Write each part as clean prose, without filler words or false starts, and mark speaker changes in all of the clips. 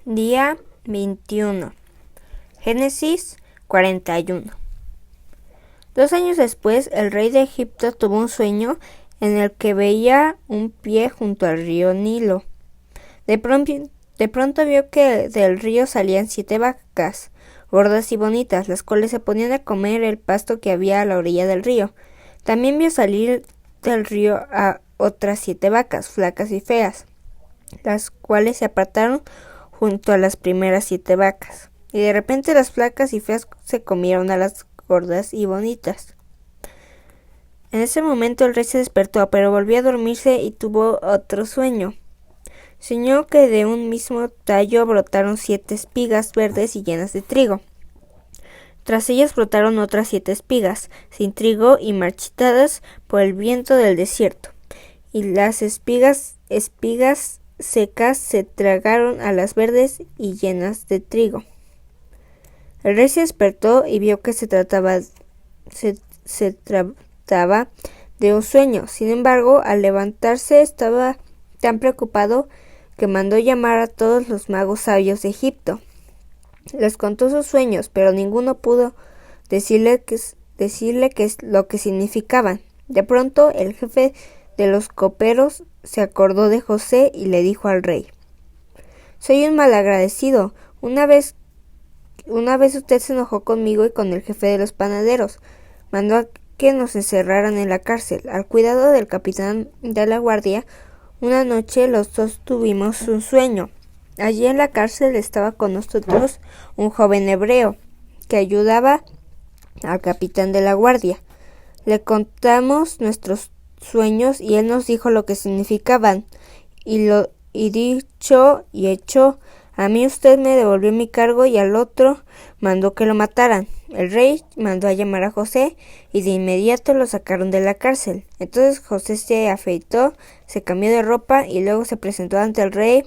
Speaker 1: Día 21. Génesis 41. 2 años después, el rey de Egipto tuvo un sueño en el que veía un pie junto al río Nilo. De pronto vio que del río salían 7 vacas, gordas y bonitas, las cuales se ponían a comer el pasto que había a la orilla del río. También vio salir del río a otras 7 vacas, flacas y feas, las cuales se apartaron junto a las primeras 7 vacas. Y de repente las flacas y feas se comieron a las gordas y bonitas. En ese momento el rey se despertó, pero volvió a dormirse y tuvo otro sueño. Soñó que de un mismo tallo brotaron 7 espigas verdes y llenas de trigo. Tras ellas brotaron otras 7 espigas, sin trigo y marchitadas por el viento del desierto. Y las espigas secas se tragaron a las verdes y llenas de trigo. El rey se despertó y vio que se trataba de un sueño. Sin embargo, al levantarse estaba tan preocupado que mandó llamar a todos los magos sabios de Egipto. Les contó sus sueños, pero ninguno pudo decirle qué es lo que significaban. De pronto, el jefe de los coperos se acordó de José y le dijo al rey: «Soy un malagradecido. Una vez usted se enojó conmigo y con el jefe de los panaderos. Mandó a que nos encerraran en la cárcel. Al cuidado del capitán de la guardia, una noche los dos tuvimos un sueño. Allí en la cárcel estaba con nosotros un joven hebreo que ayudaba al capitán de la guardia. Le contamos nuestros sueños y él nos dijo lo que significaban. Y dicho y hecho, a mí usted me devolvió mi cargo y al otro mandó que lo mataran. El rey mandó a llamar a José y de inmediato lo sacaron de la cárcel. Entonces José se afeitó, se cambió de ropa y luego se presentó ante el rey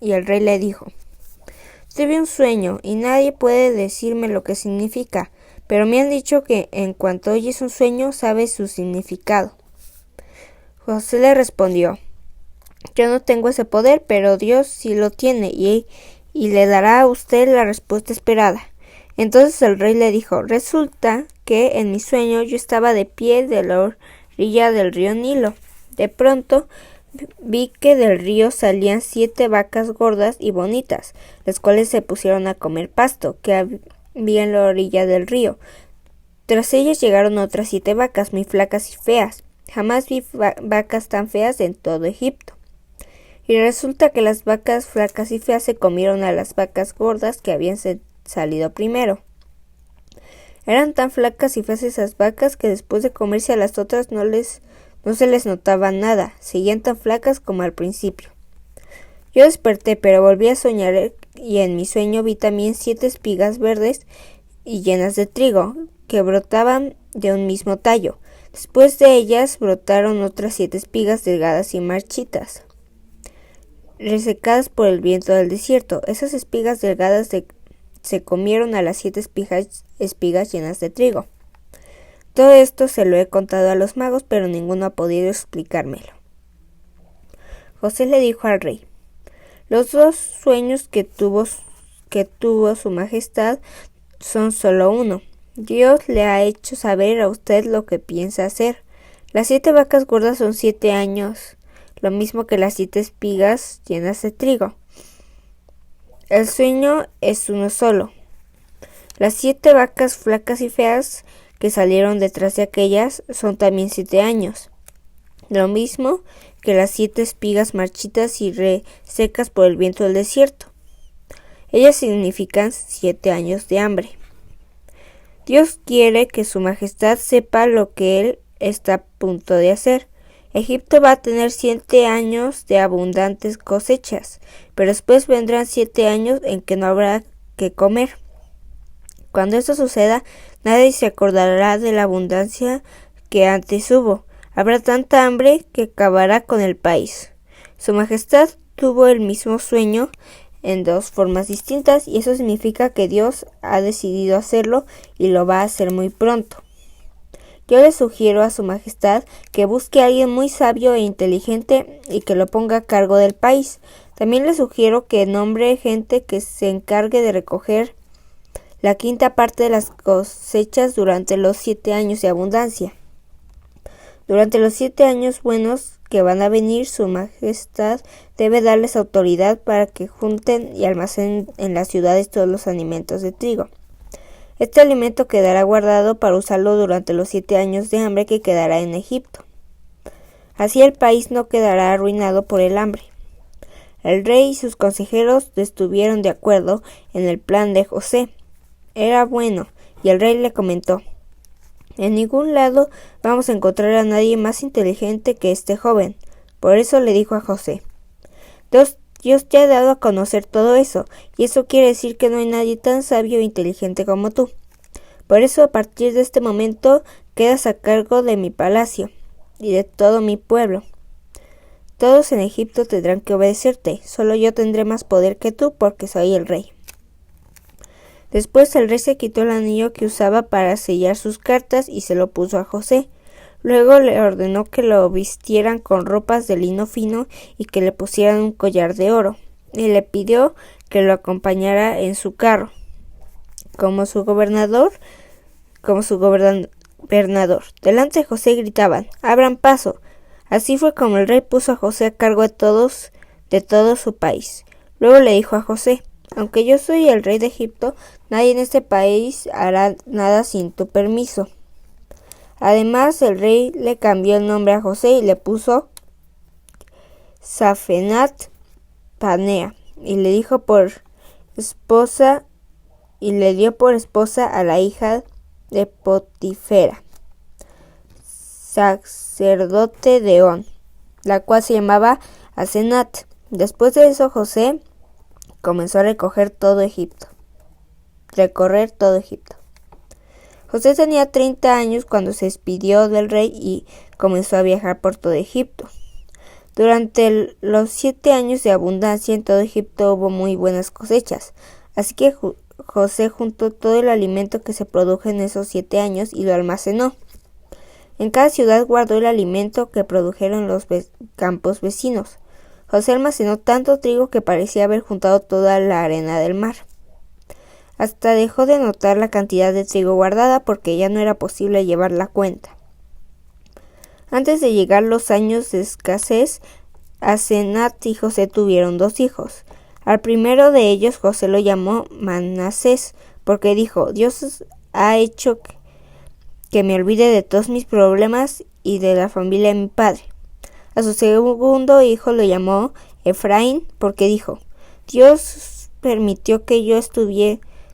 Speaker 1: y el rey le dijo: «Tuve un sueño y nadie puede decirme lo que significa, pero me han dicho que en cuanto oyes un sueño sabes su significado». José le respondió: «Yo no tengo ese poder, pero Dios sí lo tiene y le dará a usted la respuesta esperada». Entonces el rey le dijo: «Resulta que en mi sueño yo estaba de pie de la orilla del río Nilo. De pronto vi que del río salían 7 vacas gordas y bonitas, las cuales se pusieron a comer pasto que había en la orilla del río. Tras ellas llegaron otras 7 vacas muy flacas y feas. Jamás vi vacas tan feas en todo Egipto. Y resulta que las vacas flacas y feas se comieron a las vacas gordas que habían salido primero. Eran tan flacas y feas esas vacas que después de comerse a las otras no se les notaba nada, seguían tan flacas como al principio. Yo desperté, pero volví a soñar y en mi sueño vi también 7 espigas verdes y llenas de trigo que brotaban de un mismo tallo. Después de ellas brotaron otras 7 espigas delgadas y marchitas, resecadas por el viento del desierto. Esas espigas delgadas se comieron a las 7 espigas llenas de trigo. Todo esto se lo he contado a los magos, pero ninguno ha podido explicármelo». José le dijo al rey: «Los 2 sueños que tuvo su majestad son solo uno. Dios le ha hecho saber a usted lo que piensa hacer. Las 7 vacas gordas son 7 años, lo mismo que las 7 espigas llenas de trigo. El sueño es uno solo. Las 7 vacas flacas y feas que salieron detrás de aquellas son también 7 años, lo mismo que las 7 espigas marchitas y resecas por el viento del desierto. Ellas significan 7 años de hambre. Dios quiere que su majestad sepa lo que él está a punto de hacer. Egipto va a tener 7 años de abundantes cosechas, pero después vendrán 7 años en que no habrá que comer. Cuando esto suceda, nadie se acordará de la abundancia que antes hubo. Habrá tanta hambre que acabará con el país». Su majestad tuvo el mismo sueño en 2 formas distintas y eso significa que Dios ha decidido hacerlo y lo va a hacer muy pronto. Yo le sugiero a su majestad que busque a alguien muy sabio e inteligente y que lo ponga a cargo del país. También le sugiero que nombre gente que se encargue de recoger la quinta parte de las cosechas durante los 7 años de abundancia. Durante los 7 años buenos que van a venir, su majestad debe darles autoridad para que junten y almacenen en las ciudades todos los alimentos de trigo. Este alimento quedará guardado para usarlo durante los 7 años de hambre que quedará en Egipto. Así el país no quedará arruinado por el hambre. El rey y sus consejeros estuvieron de acuerdo en el plan de José. Era bueno, y el rey le comentó: en ningún lado vamos a encontrar a nadie más inteligente que este joven. Por eso le dijo a José: Dios te ha dado a conocer todo eso, y eso quiere decir que no hay nadie tan sabio e inteligente como tú. Por eso, a partir de este momento, quedas a cargo de mi palacio y de todo mi pueblo. Todos en Egipto tendrán que obedecerte, solo yo tendré más poder que tú porque soy el rey. Después el rey se quitó el anillo que usaba para sellar sus cartas y se lo puso a José. Luego le ordenó que lo vistieran con ropas de lino fino y que le pusieran un collar de oro, y le pidió que lo acompañara en su carro, como su gobernador. Delante de José gritaban: ¡abran paso! Así fue como el rey puso a José a cargo de todo su país. Luego le dijo a José: aunque yo soy el rey de Egipto, nadie en este país hará nada sin tu permiso. Además, el rey le cambió el nombre a José y le puso Safenat Panea, y le dio por esposa a la hija de Potifera, sacerdote de On, la cual se llamaba Asenat. Después de eso, José comenzó a recorrer todo Egipto. José tenía 30 años cuando se despidió del rey y comenzó a viajar por todo Egipto. Durante los 7 años de abundancia en todo Egipto hubo muy buenas cosechas, así que José juntó todo el alimento que se produjo en esos 7 años y lo almacenó. En cada ciudad guardó el alimento que produjeron los campos vecinos. José almacenó tanto trigo que parecía haber juntado toda la arena del mar. Hasta dejó de notar la cantidad de trigo guardada porque ya no era posible llevar la cuenta. Antes de llegar los años de escasez, Asenat y José tuvieron 2 hijos. Al primero de ellos José lo llamó Manasés, porque dijo: Dios ha hecho que me olvide de todos mis problemas y de la familia de mi padre. A su segundo hijo lo llamó Efraín, porque dijo: Dios permitió que yo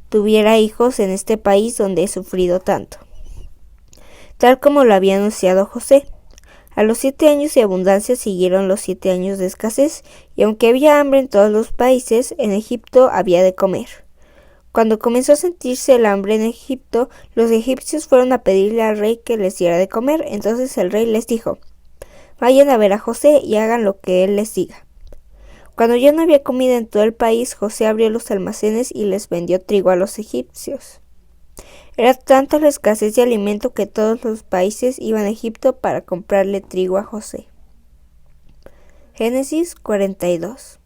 Speaker 1: tuviera hijos en este país donde he sufrido tanto, tal como lo había anunciado José. A los 7 años de abundancia siguieron los 7 años de escasez, y aunque había hambre en todos los países, en Egipto había de comer. Cuando comenzó a sentirse el hambre en Egipto, los egipcios fueron a pedirle al rey que les diera de comer. Entonces el rey les dijo: vayan a ver a José y hagan lo que él les diga. Cuando ya no había comida en todo el país, José abrió los almacenes y les vendió trigo a los egipcios. Era tanta la escasez de alimento que todos los países iban a Egipto para comprarle trigo a José. Génesis 42.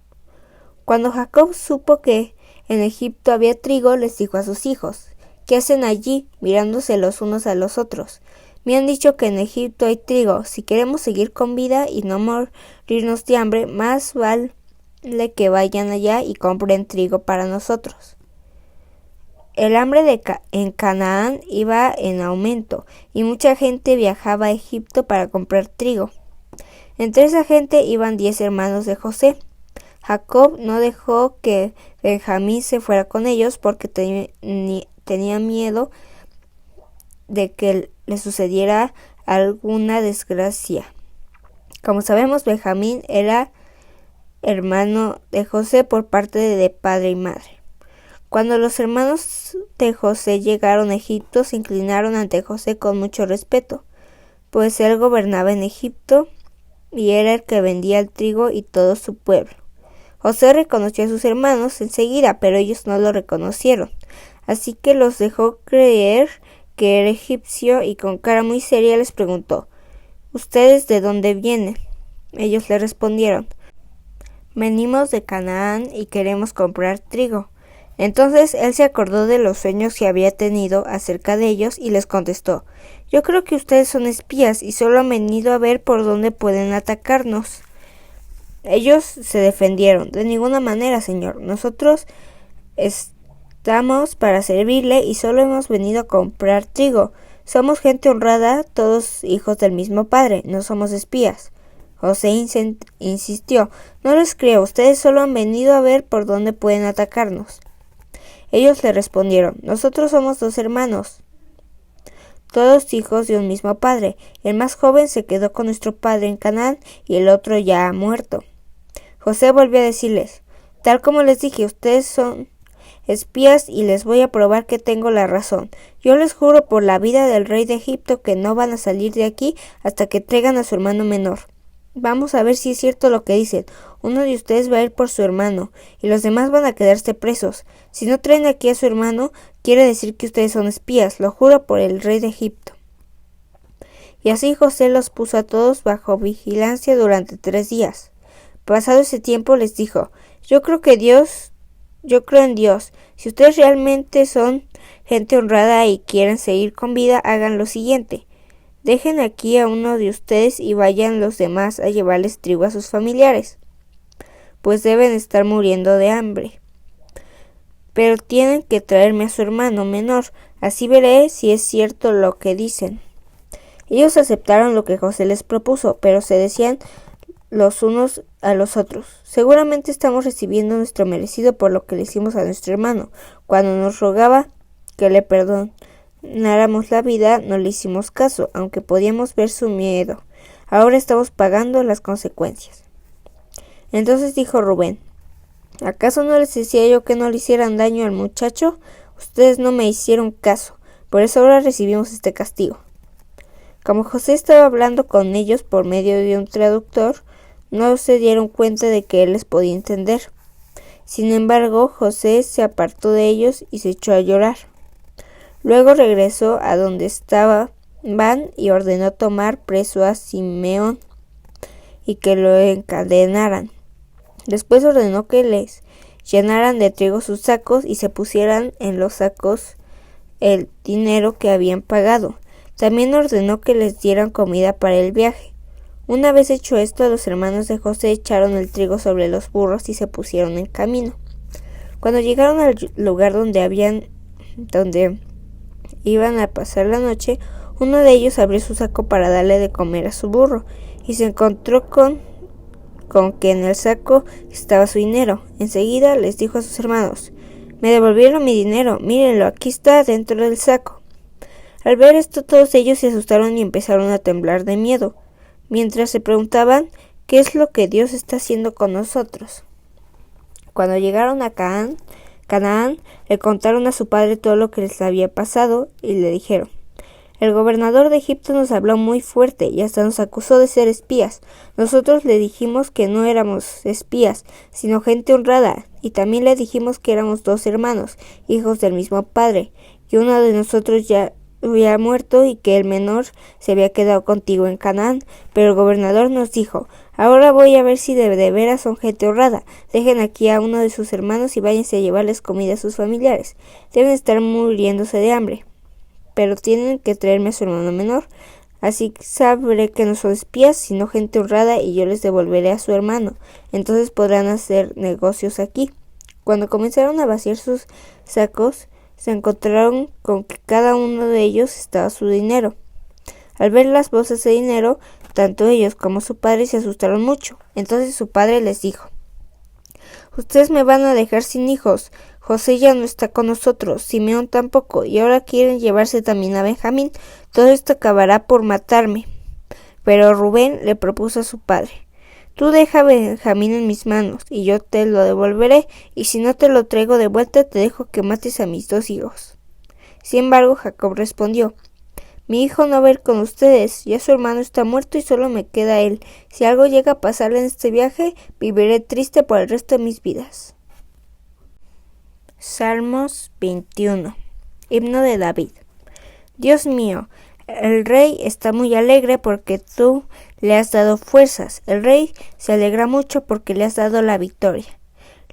Speaker 1: Cuando Jacob supo que en Egipto había trigo, les dijo a sus hijos: ¿qué hacen allí, mirándose los unos a los otros? Me han dicho que en Egipto hay trigo. Si queremos seguir con vida y no morirnos de hambre, más vale que vayan allá y compren trigo para nosotros. El hambre en Canaán iba en aumento y mucha gente viajaba a Egipto para comprar trigo. Entre esa gente iban 10 hermanos de José. Jacob no dejó que Benjamín se fuera con ellos porque tenía miedo de que le sucediera alguna desgracia. Como sabemos, Benjamín era hermano de José por parte de padre y madre. Cuando los hermanos de José llegaron a Egipto, se inclinaron ante José con mucho respeto, pues él gobernaba en Egipto y era el que vendía el trigo y todo su pueblo. José reconoció a sus hermanos enseguida, pero ellos no lo reconocieron, así que los dejó creer que era egipcio, y con cara muy seria les preguntó: ¿Ustedes de dónde vienen? Ellos le respondieron: Venimos de Canaán y queremos comprar trigo. Entonces él se acordó de los sueños que había tenido acerca de ellos y les contestó: Yo creo que ustedes son espías y solo han venido a ver por dónde pueden atacarnos. Ellos se defendieron: De ninguna manera, señor. Nosotros estamos para servirle y solo hemos venido a comprar trigo. Somos gente honrada, todos hijos del mismo padre, no somos espías. José insistió: No les creo, ustedes solo han venido a ver por dónde pueden atacarnos. Ellos le respondieron: Nosotros somos 2 hermanos, todos hijos de un mismo padre. El más joven se quedó con nuestro padre en Canaán y el otro ya ha muerto. José volvió a decirles: Tal como les dije, ustedes son espías y les voy a probar que tengo la razón. Yo les juro por la vida del rey de Egipto que no van a salir de aquí hasta que traigan a su hermano menor. Vamos a ver si es cierto lo que dicen. Uno de ustedes va a ir por su hermano y los demás van a quedarse presos. Si no traen aquí a su hermano, quiere decir que ustedes son espías, lo juro por el rey de Egipto. Y así José los puso a todos bajo vigilancia durante 3 días. Pasado ese tiempo les dijo: Yo creo en Dios. Si ustedes realmente son gente honrada y quieren seguir con vida, hagan lo siguiente. Dejen aquí a uno de ustedes y vayan los demás a llevarles trigo a sus familiares, pues deben estar muriendo de hambre. Pero tienen que traerme a su hermano menor, así veré si es cierto lo que dicen. Ellos aceptaron lo que José les propuso, pero se decían los unos a los otros: Seguramente estamos recibiendo nuestro merecido por lo que le hicimos a nuestro hermano. Cuando nos rogaba que le perdonáramos la vida, no le hicimos caso, aunque podíamos ver su miedo. Ahora estamos pagando las consecuencias. Entonces dijo Rubén: ¿Acaso no les decía yo que no le hicieran daño al muchacho? Ustedes no me hicieron caso, por eso ahora recibimos este castigo. Como José estaba hablando con ellos por medio de un traductor, no se dieron cuenta de que él les podía entender. Sin embargo, José se apartó de ellos y se echó a llorar. Luego regresó a donde estaban y ordenó tomar preso a Simeón y que lo encadenaran. Después ordenó que les llenaran de trigo sus sacos y se pusieran en los sacos el dinero que habían pagado. También ordenó que les dieran comida para el viaje. Una vez hecho esto, los hermanos de José echaron el trigo sobre los burros y se pusieron en camino. Cuando llegaron al lugar donde iban a pasar la noche, uno de ellos abrió su saco para darle de comer a su burro y se encontró con que en el saco estaba su dinero. Enseguida les dijo a sus hermanos: Me devolvieron mi dinero, mírenlo, aquí está dentro del saco. Al ver esto, todos ellos se asustaron y empezaron a temblar de miedo, mientras se preguntaban: ¿qué es lo que Dios está haciendo con nosotros? Cuando llegaron a Canaán, le contaron a su padre todo lo que les había pasado y le dijeron: El gobernador de Egipto nos habló muy fuerte y hasta nos acusó de ser espías. Nosotros le dijimos que no éramos espías, sino gente honrada, y también le dijimos que éramos 2 hermanos, hijos del mismo padre, que uno de nosotros ya había muerto y que el menor se había quedado contigo en Canaán. Pero el gobernador nos dijo: Ahora voy a ver si de veras son gente honrada. Dejen aquí a uno de sus hermanos y váyanse a llevarles comida a sus familiares. Deben estar muriéndose de hambre. Pero tienen que traerme a su hermano menor. Así sabré que no son espías, sino gente honrada, y yo les devolveré a su hermano. Entonces podrán hacer negocios aquí. Cuando comenzaron a vaciar sus sacos, se encontraron con que cada uno de ellos estaba su dinero. Al ver las bolsas de dinero, tanto ellos como su padre se asustaron mucho. Entonces su padre les dijo: Ustedes me van a dejar sin hijos. José ya no está con nosotros, Simeón tampoco, y ahora quieren llevarse también a Benjamín. Todo esto acabará por matarme. Pero Rubén le propuso a su padre: Tú deja a Benjamín en mis manos, y yo te lo devolveré, y si no te lo traigo de vuelta, te dejo que mates a mis 2 hijos. Sin embargo, Jacob respondió: Mi hijo no va a ir con ustedes, ya su hermano está muerto y solo me queda él. Si algo llega a pasarle en este viaje, viviré triste por el resto de mis vidas. Salmos 21. Himno de David. Dios mío, el rey está muy alegre porque tú le has dado fuerzas. El rey se alegra mucho porque le has dado la victoria.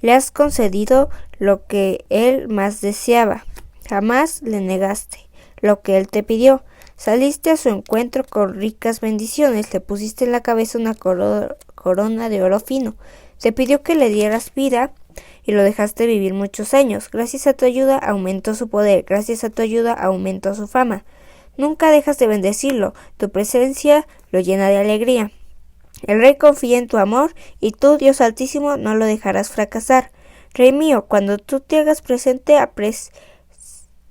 Speaker 1: Le has concedido lo que él más deseaba. Jamás le negaste lo que él te pidió. Saliste a su encuentro con ricas bendiciones. Le pusiste en la cabeza una corona de oro fino. Te pidió que le dieras vida y lo dejaste vivir muchos años. Gracias a tu ayuda aumentó su poder. Gracias a tu ayuda aumentó su fama. Nunca dejas de bendecirlo. Tu presencia lo llena de alegría. El rey confía en tu amor y tú, Dios Altísimo, no lo dejarás fracasar. Rey mío, cuando tú te hagas presente,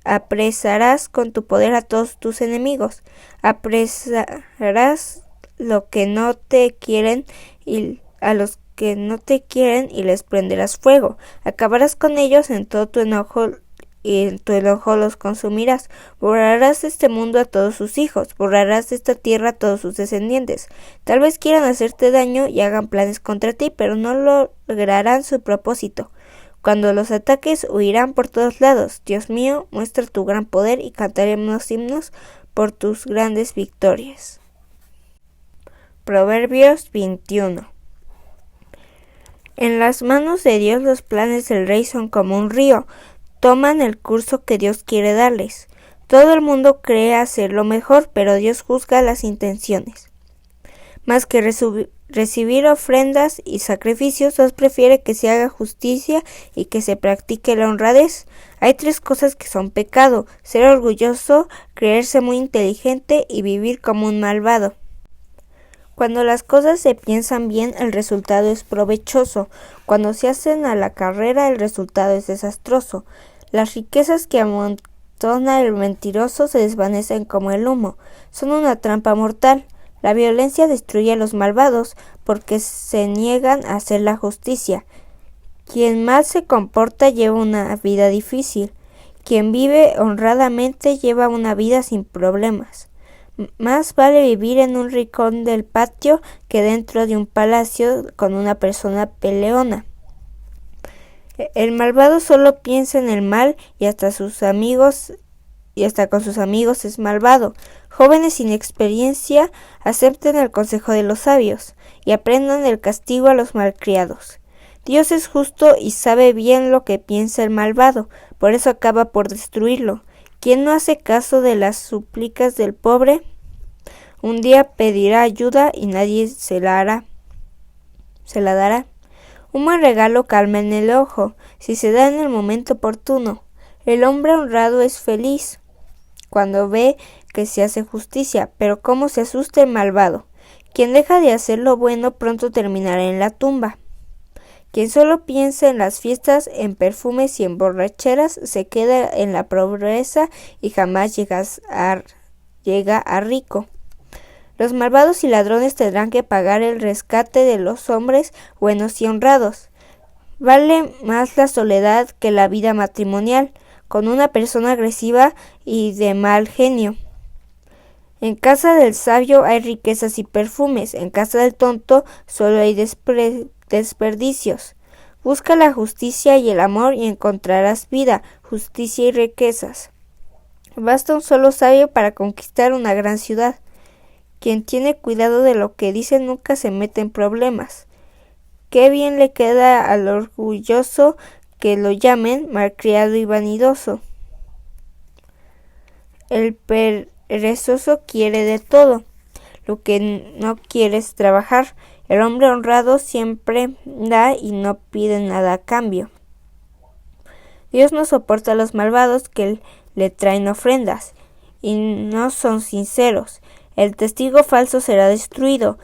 Speaker 1: apresarás con tu poder a todos tus enemigos. Apresarás lo que no te quieren y a los que no te quieren y les prenderás fuego. Acabarás con ellos en todo tu enojo y en tu enojo los consumirás. Borrarás de este mundo a todos sus hijos, borrarás de esta tierra a todos sus descendientes. Tal vez quieran hacerte daño y hagan planes contra ti, pero no lograrán su propósito. Cuando los ataques, huirán por todos lados. Dios mío, muestra tu gran poder y cantaremos himnos por tus grandes victorias. Proverbios 21. En las manos de Dios los planes del rey son como un río. Toman el curso que Dios quiere darles. Todo el mundo cree hacer lo mejor, pero Dios juzga las intenciones. Más que recibir ofrendas y sacrificios, Dios prefiere que se haga justicia y que se practique la honradez. Hay 3 cosas que son pecado: ser orgulloso, creerse muy inteligente y vivir como un malvado. Cuando las cosas se piensan bien, el resultado es provechoso. Cuando se hacen a la carrera, el resultado es desastroso. Las riquezas que amontona el mentiroso se desvanecen como el humo. Son una trampa mortal. La violencia destruye a los malvados porque se niegan a hacer la justicia. Quien mal se comporta lleva una vida difícil. Quien vive honradamente lleva una vida sin problemas. Más vale vivir en un rincón del patio que dentro de un palacio con una persona peleona. El malvado solo piensa en el mal y hasta con sus amigos es malvado. Jóvenes sin experiencia, acepten el consejo de los sabios y aprendan el castigo a los malcriados. Dios es justo y sabe bien lo que piensa el malvado, por eso acaba por destruirlo. ¿Quién no hace caso de las súplicas del pobre? Un día pedirá ayuda y nadie se la dará. Un buen regalo calma en el ojo, si se da en el momento oportuno. El hombre honrado es feliz cuando ve que se hace justicia, pero cómo se asusta el malvado. Quien deja de hacer lo bueno pronto terminará en la tumba. Quien solo piensa en las fiestas, en perfumes y en borracheras, se queda en la pobreza y jamás llega a rico. Los malvados y ladrones tendrán que pagar el rescate de los hombres buenos y honrados. Vale más la soledad que la vida matrimonial, con una persona agresiva y de mal genio. En casa del sabio hay riquezas y perfumes, en casa del tonto solo hay desperdicios. Busca la justicia y el amor y encontrarás vida, justicia y riquezas. Basta un solo sabio para conquistar una gran ciudad. Quien tiene cuidado de lo que dice nunca se mete en problemas. Qué bien le queda al orgulloso que lo llamen malcriado y vanidoso. El perezoso quiere de todo, lo que no quiere es trabajar. El hombre honrado siempre da y no pide nada a cambio. Dios no soporta a los malvados que le traen ofrendas y no son sinceros. El testigo falso será destruido,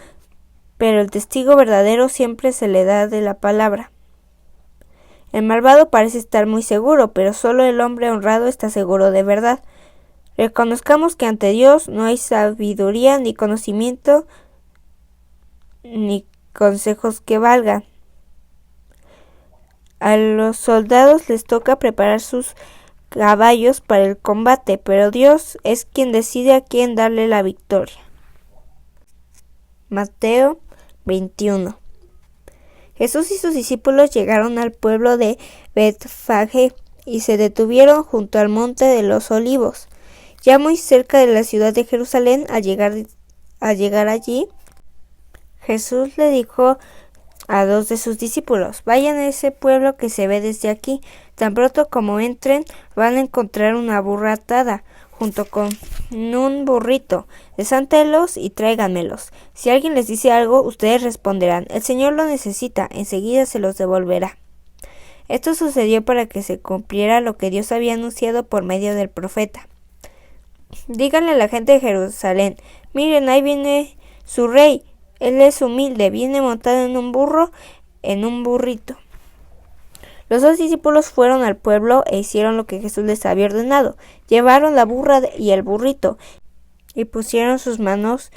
Speaker 1: pero el testigo verdadero siempre se le da de la palabra. El malvado parece estar muy seguro, pero solo el hombre honrado está seguro de verdad. Reconozcamos que ante Dios no hay sabiduría, ni conocimiento, ni consejos que valgan. A los soldados les toca preparar sus caballos para el combate, pero Dios es quien decide a quién darle la victoria. Mateo 21. Jesús y sus discípulos llegaron al pueblo de Betfagé y se detuvieron junto al monte de los Olivos. Ya muy cerca de la ciudad de Jerusalén, al llegar allí, Jesús le dijo a 2 de sus discípulos: vayan a ese pueblo que se ve desde aquí. Tan pronto como entren, van a encontrar una burra atada, junto con un burrito. Desántelos y tráiganmelos. Si alguien les dice algo, ustedes responderán: el Señor lo necesita, enseguida se los devolverá. Esto sucedió para que se cumpliera lo que Dios había anunciado por medio del profeta. Díganle a la gente de Jerusalén: miren, ahí viene su rey. Él es humilde, viene montado en un burro, en un burrito. Los 2 discípulos fueron al pueblo e hicieron lo que Jesús les había ordenado. Llevaron la burra y el burrito y pusieron sus mantos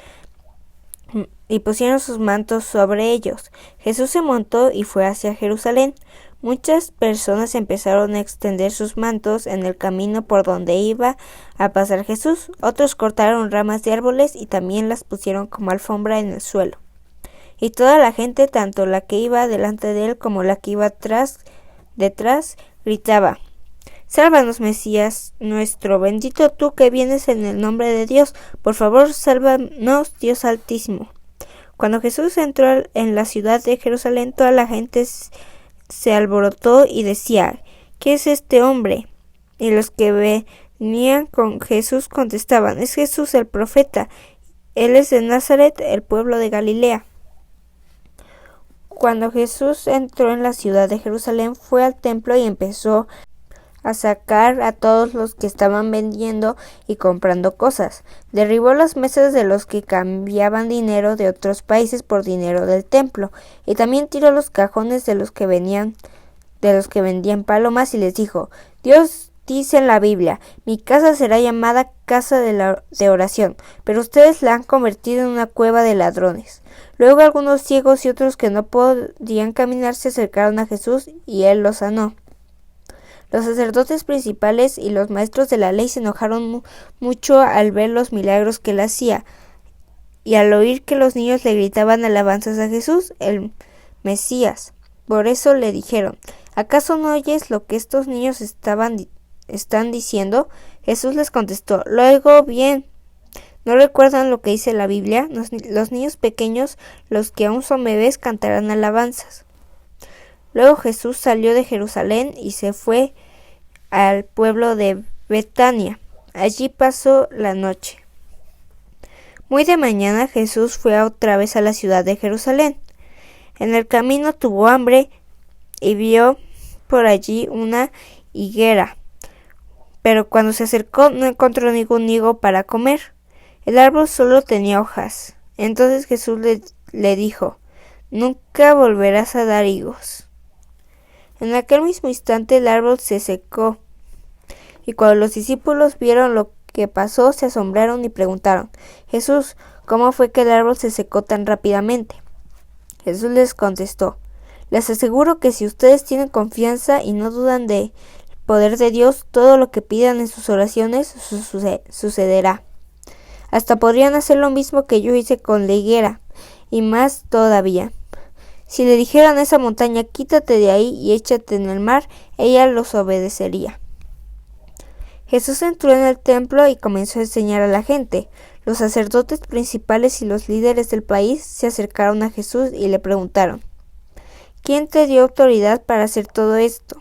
Speaker 1: sobre ellos. Jesús se montó y fue hacia Jerusalén. Muchas personas empezaron a extender sus mantos en el camino por donde iba a pasar Jesús. Otros cortaron ramas de árboles y también las pusieron como alfombra en el suelo. Y toda la gente, tanto la que iba delante de él como la que iba detrás, gritaba: Sálvanos, Mesías nuestro, bendito tú que vienes en el nombre de Dios. Por favor, sálvanos, Dios Altísimo. Cuando Jesús entró en la ciudad de Jerusalén, toda la gente se alborotó y decía: ¿qué es este hombre? Y los que venían con Jesús contestaban: es Jesús el profeta. Él es de Nazaret, el pueblo de Galilea. Cuando Jesús entró en la ciudad de Jerusalén, fue al templo y empezó a sacar a todos los que estaban vendiendo y comprando cosas. Derribó las mesas de los que cambiaban dinero de otros países por dinero del templo, y también tiró los cajones de los que vendían palomas, y les dijo: Dios dice en la Biblia: mi casa será llamada casa de oración, pero ustedes la han convertido en una cueva de ladrones. Luego algunos ciegos y otros que no podían caminar se acercaron a Jesús y él los sanó. Los sacerdotes principales y los maestros de la ley se enojaron mucho al ver los milagros que él hacía y al oír que los niños le gritaban alabanzas a Jesús, el Mesías. Por eso le dijeron: ¿acaso no oyes lo que estos niños están diciendo? Jesús les contestó: lo oigo bien. ¿No recuerdan lo que dice la Biblia? Los niños pequeños, los que aún son bebés, cantarán alabanzas. Luego Jesús salió de Jerusalén y se fue al pueblo de Betania. Allí pasó la noche. Muy de mañana Jesús fue otra vez a la ciudad de Jerusalén. En el camino tuvo hambre y vio por allí una higuera, pero cuando se acercó no encontró ningún higo para comer. El árbol solo tenía hojas. Entonces Jesús le dijo: nunca volverás a dar higos. En aquel mismo instante el árbol se secó, y cuando los discípulos vieron lo que pasó, se asombraron y preguntaron: Jesús, ¿cómo fue que el árbol se secó tan rápidamente? Jesús les contestó: les aseguro que si ustedes tienen confianza y no dudan del poder de Dios, todo lo que pidan en sus oraciones sucederá. Hasta podrían hacer lo mismo que yo hice con la higuera, y más todavía. Si le dijeran a esa montaña: quítate de ahí y échate en el mar, ella los obedecería. Jesús entró en el templo y comenzó a enseñar a la gente. Los sacerdotes principales y los líderes del país se acercaron a Jesús y le preguntaron: ¿quién te dio autoridad para hacer todo esto?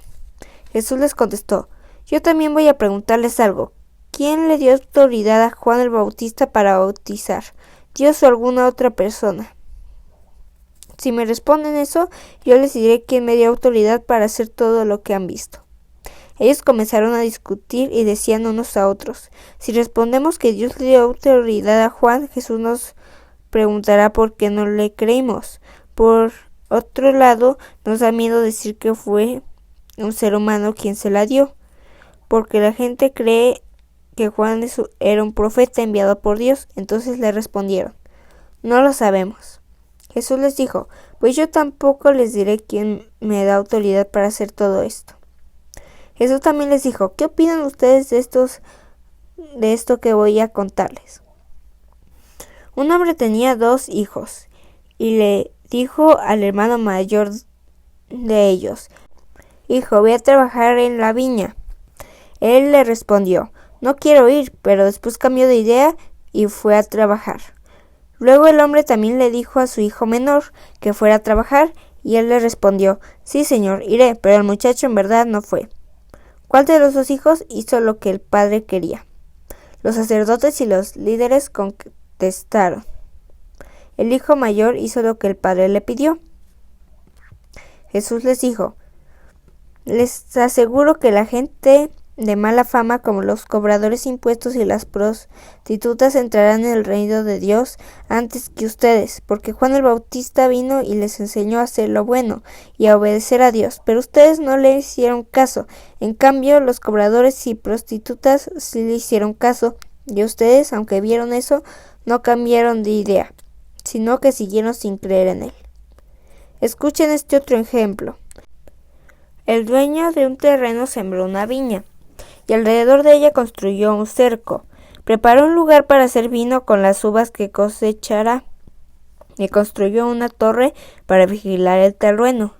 Speaker 1: Jesús les contestó: yo también voy a preguntarles algo. ¿Quién le dio autoridad a Juan el Bautista para bautizar? ¿Dios o alguna otra persona? Si me responden eso, yo les diré quién me dio autoridad para hacer todo lo que han visto. Ellos comenzaron a discutir y decían unos a otros: si respondemos que Dios le dio autoridad a Juan, Jesús nos preguntará por qué no le creímos. Por otro lado, nos da miedo decir que fue un ser humano quien se la dio, porque la gente cree que Juan era un profeta enviado por Dios. Entonces le respondieron: no lo sabemos. Jesús les dijo: pues yo tampoco les diré quién me da autoridad para hacer todo esto. Jesús también les dijo: ¿qué opinan ustedes de esto que voy a contarles? Un hombre tenía 2 hijos y le dijo al hermano mayor de ellos: hijo, ve a trabajar en la viña. Él le respondió: no quiero ir, pero después cambió de idea y fue a trabajar. Luego el hombre también le dijo a su hijo menor que fuera a trabajar, y él le respondió, sí señor, iré, pero el muchacho en verdad no fue. ¿Cuál de los dos hijos hizo lo que el padre quería? Los sacerdotes y los líderes contestaron, el hijo mayor hizo lo que el padre le pidió. Jesús les dijo, les aseguro que la gente de mala fama como los cobradores de impuestos y las prostitutas entrarán en el reino de Dios antes que ustedes, porque Juan el Bautista vino y les enseñó a hacer lo bueno y a obedecer a Dios, pero ustedes no le hicieron caso. En cambio, los cobradores y prostitutas sí le hicieron caso, y ustedes, aunque vieron eso, no cambiaron de idea, sino que siguieron sin creer en él. Escuchen este otro ejemplo. El dueño de un terreno sembró una viña, y alrededor de ella construyó un cerco. Preparó un lugar para hacer vino con las uvas que cosechará, y construyó una torre para vigilar el terreno.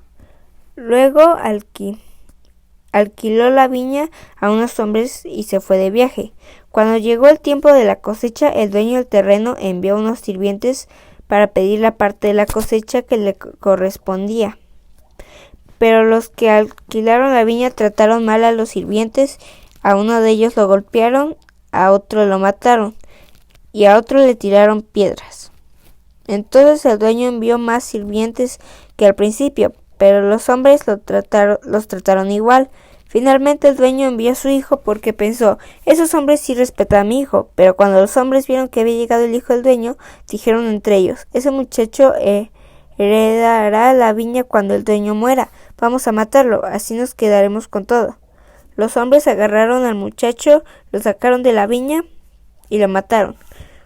Speaker 1: Luego alquiló la viña a unos hombres y se fue de viaje. Cuando llegó el tiempo de la cosecha, el dueño del terreno envió a unos sirvientes para pedir la parte de la cosecha que le correspondía. Pero los que alquilaron la viña trataron mal a los sirvientes, a uno de ellos lo golpearon, a otro lo mataron, y a otro le tiraron piedras. Entonces el dueño envió más sirvientes que al principio, pero los hombres los trataron igual. Finalmente el dueño envió a su hijo porque pensó, esos hombres sí respetan a mi hijo, pero cuando los hombres vieron que había llegado el hijo del dueño, dijeron entre ellos, ese muchacho heredará la viña cuando el dueño muera, vamos a matarlo, así nos quedaremos con todo. Los hombres agarraron al muchacho, lo sacaron de la viña y lo mataron.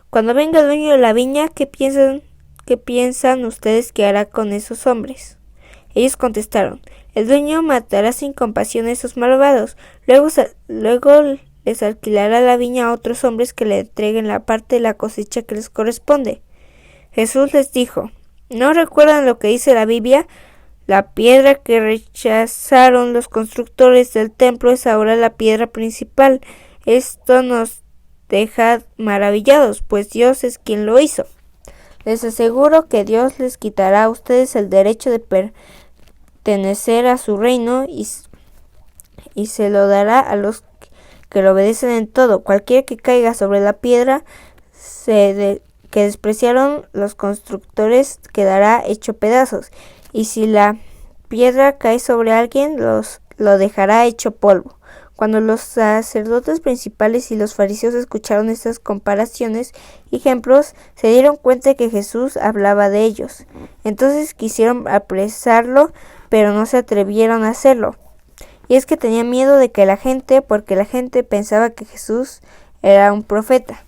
Speaker 1: Cuando venga el dueño de la viña, ¿qué piensan ustedes que hará con esos hombres? Ellos contestaron, el dueño matará sin compasión a esos malvados, luego les alquilará la viña a otros hombres que le entreguen la parte de la cosecha que les corresponde. Jesús les dijo, ¿no recuerdan lo que dice la Biblia? La piedra que rechazaron los constructores del templo es ahora la piedra principal. Esto nos deja maravillados, pues Dios es quien lo hizo. Les aseguro que Dios les quitará a ustedes el derecho de pertenecer a su reino y se lo dará a los que lo obedecen en todo. Cualquiera que caiga sobre la piedra que despreciaron los constructores quedará hecho pedazos, y si la piedra cae sobre alguien, lo dejará hecho polvo. Cuando los sacerdotes principales y los fariseos escucharon estas comparaciones y ejemplos, se dieron cuenta de que Jesús hablaba de ellos. Entonces quisieron apresarlo, pero no se atrevieron a hacerlo. Y es que tenían miedo de que porque la gente pensaba que Jesús era un profeta.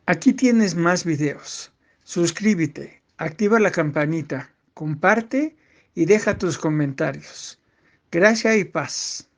Speaker 2: Aquí tienes más videos. Suscríbete, activa la campanita, comparte y deja tus comentarios. Gracia y paz.